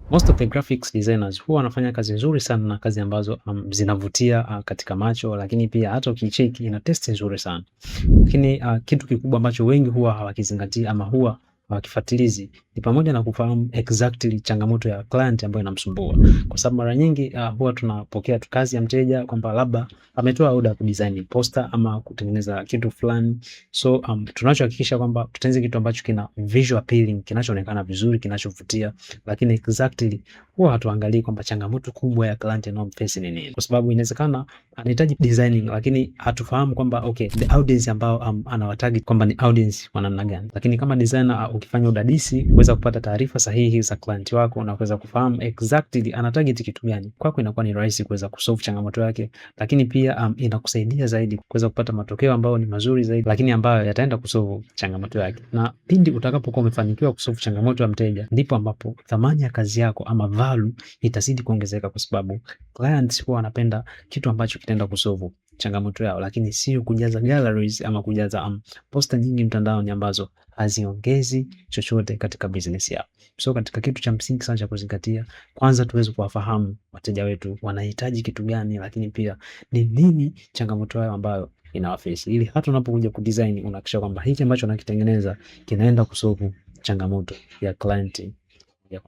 Most of the graphics designers huwa wanafanya kazi nzuri sana na kazi ambazo zinavutia katika macho, lakini pia hata ukicheki ina test nzuri sana. Lakini kitu kikubwa ambacho wengi huwa hawakizingatii ama huwa hawakifuatilizi ni pamoja na kufahamu exactly changamoto ya client ambayo inamsumbua. Kwa sababu mara nyingi huwa tunapokea tu kazi ya mteja kwamba labda ametoa order ku design poster ama kutengeneza kitu fulani. So tunachohakikisha kwamba tutengeneze kitu ambacho kina visual appealing, kinachoonekana vizuri, kinachovutia, lakini exactly huwa hatuangalii kwamba changamoto kubwa ya client inayomface ni nini. Kwa sababu inawezekana anahitaji designing lakini hatufahamu kwamba okay, the audience ambao anawatarget kwamba ni audience wa namna gani. Lakini kama designer ukifanya udadisi kuweza kupata taarifa sahihi za client wako na kuweza kufahamu exactly ana target kitu gani, kwako inakuwa ni rahisi kuweza kusolve changamoto yake, lakini pia inakusaidia zaidi kuweza kupata matokeo ambayo ni mazuri zaidi, lakini ambayo yataenda kusolve changamoto yake. Na pindi utakapokuwa umefanikiwa kusolve changamoto ya mteja, ndipo ambapo thamani ya kazi yako ama value itazidi kuongezeka, kwa sababu clients huwa wanapenda kitu ambacho kitaenda kusolve changamoto yao, lakini sio kujaza galleries ama kujaza poster nyingi mtandaoni ambazo haziongezi chochote katika business yao. So katika kitu cha msingi sana cha kuzingatia, kwanza tuweze kuwafahamu wateja wetu wanahitaji kitu gani, lakini pia ni nini changamoto yao ambayo inawaface, ili hata unapokuja kudesign unahakikisha kwamba hiki ambacho unakitengeneza kinaenda kusolve changamoto ya client ya